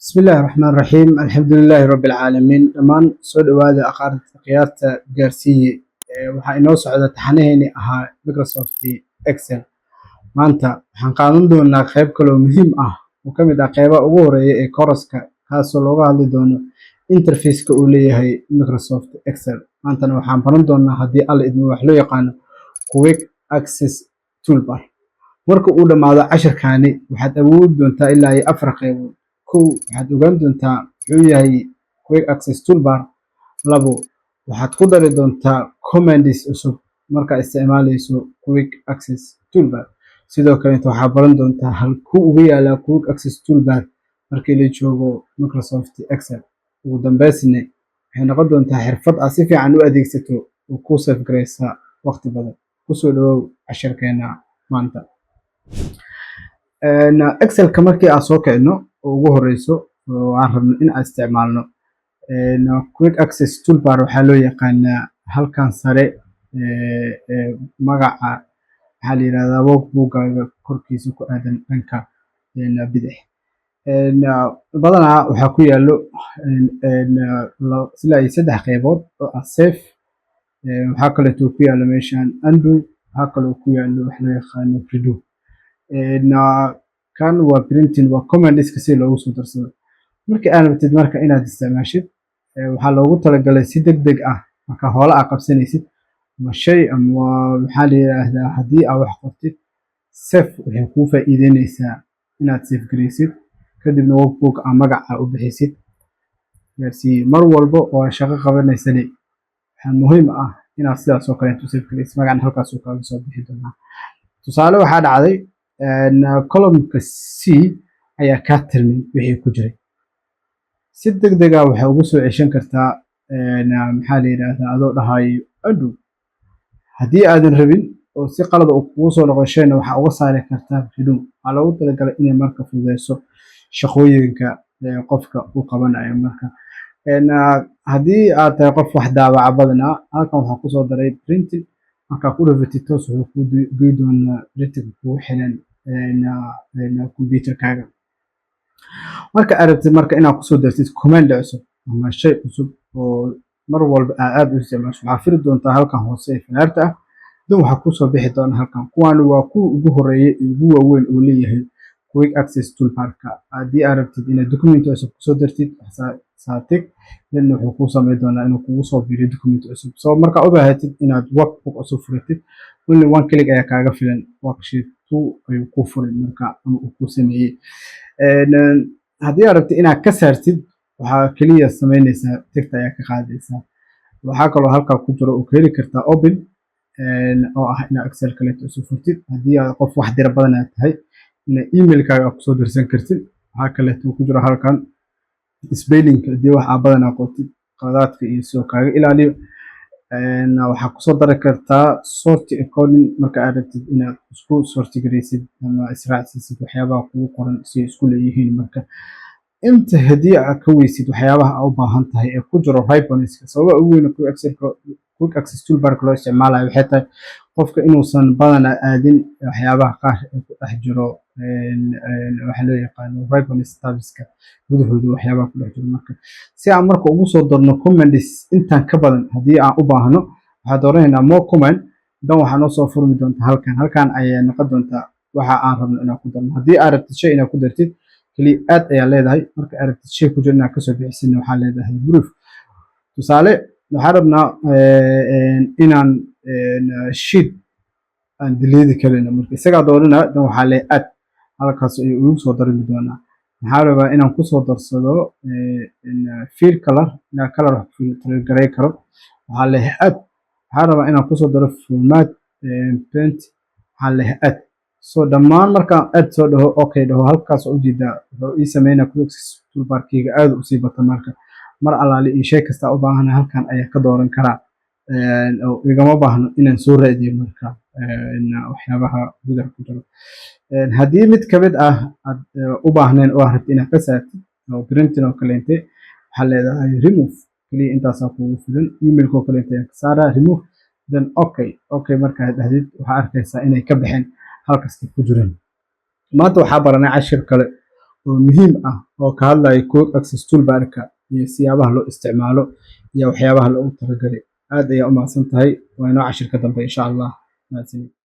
بسم الله الرحمن الرحيم الحمد لله رب العالمين dhammaan soo dhawaada khiyaarta gaarsiiye waxaa inoo socda taxanaheeni ahaa Microsoft Excel maanta waxaan qaadan doonaa qayb kale oo muhiim ah oo ka mid ah qaybaha ugu horeeya ee kooraska kaasoo looga hadli doono interface-ka uu leeyahay Microsoft Excel maantana waxaan baran doonaa haddii alla idmo wax loo yaqaano Quick Access Toolbar marka uu dhamaado casharkaani waxaad awoodi doontaa ilaa iyo 4 qaybood kow waxaad ogaan doontaa muxuu yahay Quick Access Toolbar labo waxaad ku dari doontaa commands cusub marka isticmaalayso Quick Access Toolbar sidoo kale waxaad baran doontaa halkuu ugu yaala Quick Access Toolbar markii la joogo Microsoft Excel ugu dambeysna waxay noqon doontaa xirfad aad si fiican u adeegsato oo kuu save gareysa waqti badan kusoo dhawow casharkeena maanta Excel-ka markii aan soo kicino oo ugu horeyso waan rabno in aan isticmaalno Quick Access Toolbar waxaa loo yaqaanaa halkan sare magaca waxaa la yiraahdaa workbook-gaaga korkiisa ku aadan dhanka bidix badanaa waxaa ku yaalo ilaa iyo 3 qaybood oo ah save waxaa kaleeto ku yaalo meeshan undo waxaa kaloo ku yaalo wax loo yaqaano redo kan waa printing waa commands-ka si loogu soo darsado markii aad rabtid marka inaad isticmaashid waxaa loogu talagalay si degdeg ah marka hoola aad qabsanaysid ama shay ama maxaa la yiraahdaa haddii aad wax qortid save waxay kuu faa'iideynaysaa inaad save gareysid kadibna workbook aad magaca u bixisid gaarsiiye mar walba oo aad shaqo qabanaysana waxaa muhiim ah inaad sidaas oo kale u save gareysid magacana halkaas uu kaaga soo bixi doonaa tusaale waxaa dhacday column-ka C ayaa kaa tirmay wixii ku jiray si degdeg ah waxaa ugu soo ceshan kartaa maxaa la yiraahdaa adoo dhahayo undo haddii aadan rabin oo si qalad ah kugu soo noqoshayna waxaa uga saari kartaa redo waxaa loogu talagalay inay marka fududeyso shaqooyinka qofka uu qabanayo marka haddii aad tahay qof wax daabaca badanaa halkan waxaa kusoo daray printing markaa ku dhufatid toos wuxuu kuu geyi doonaa printing kugu xiran computerkaaga marka aad rabtid marka inaad kusoo dartid command cusub ama shay cusub oo mar walba aad u isticmaasho waxaa firi doontaa halkan hoose ee falaarta ah dan waxaa kusoo bixi doona halkan kuwaan waa kuwa ugu horeeya iyo ugu waaweyn oo leeyahay Quick Access Toolbar-ka haddii aad rabtid inaad document cusub kusoo dartid saatig dan wuxuu kuu sameyn doonaa inuu kugu soo biiriyo document cusub soo markaa u baahatid inaad workbook cusub furatid only one click ayaa kaaga filan worksheet 2 ayuu kuu furay marka ama uu kuu sameeyey haddii aad rabtid inaad ka saartid waxaa kaliya sameynaysaa tigta ayaa ka qaadaysaa waxaa kaloo halkaa ku jiro oo ka heli kartaa open oo ah inaad Excel kaleeto usoo furtid haddii aad qof wax dira badan aad tahay ina email-kaaga aad kusoo dirsan kartid waxaa kaleeto ku jiro halkan spelling haddii wax aad badan aqootid qaladaadka iyo soo kaaga ilaaliyo waxaa kusoo dari kartaa sort according marka aad rabtid inaad isku sorti gareysid ama israacsiisid waxyaabaha kugu qoran si isku leeyihiin marka inta haddii aad ka weysid waxyaabaha aad u baahan tahay ee ku jiro ribbons-ka sababa ugu weyn Quick Access Toolbar-ka loo isticmaalayo waxay tahay qofka inuusan badanaa aadin waxyaabaha qaar ee ku dhex jiro waxa loo yaqaano ribbons tabs-ka gudahooda waxyaabaha ku dhex jiro marka si aan marka ugu soo darno commands intaan ka badan haddii aan u baahno waxaan dooranaynaa more command dan waxaa noo soo furmi doonta halkan ayaa noqon doontaa waxa aan rabno inaan ku darno haddii aad rabtid shay inaad ku dartid kaliya aad ayaa leedahay marka aad rabtid shay ku jiro inaad kasoo bixisidna waxaa leedahay proof tusaale waxaan rabnaa inaan sheet aan delete karino marka isagaa dooranaa dan waxaa leeyahay add halkaas ayuu igu soo darmi doonaa waxaa rabaa inaan kusoo darsado fill color inaan color wax filter garay karo waxaa leeyahay add waxaan rabaa inaan kusoo daro format print waxaa leeyahay add soo dhammaan markaan add soo dhaho okay dhaho halkaas oo ujeedaa wuxuu ii sameynaa Quick Access Toolbar-kayga aad u sii bata marka mar alaali iyo shay kasta u baahan halkan ayaa ka dooran karaa oo igama baahno inaan soo raadiyo marka waxyaabaha gudaha ku jiro haddii mid ka mid ah aad u baahneen oo rabtid inaad ka saartid oo printing oo kaleente waxaa leedahay remove kaliya intaasaa kugu filan email-ka oo kaleente ayaa ka saaraa remove then okay markaad dhahdid waxaa arkaysaa inay ka baxeen halkaas ku jiraan maanta waxaa baranay cashir kale muhiim ah oo ka hadlaya code access toolbarka iyo siyaabaha loo isticmaalo iyo waxyaabaha loogu talagalay. Aad ayaa u mahadsantahay. Waa inoo cashir ka dambe insha Allah. Mahadsanid.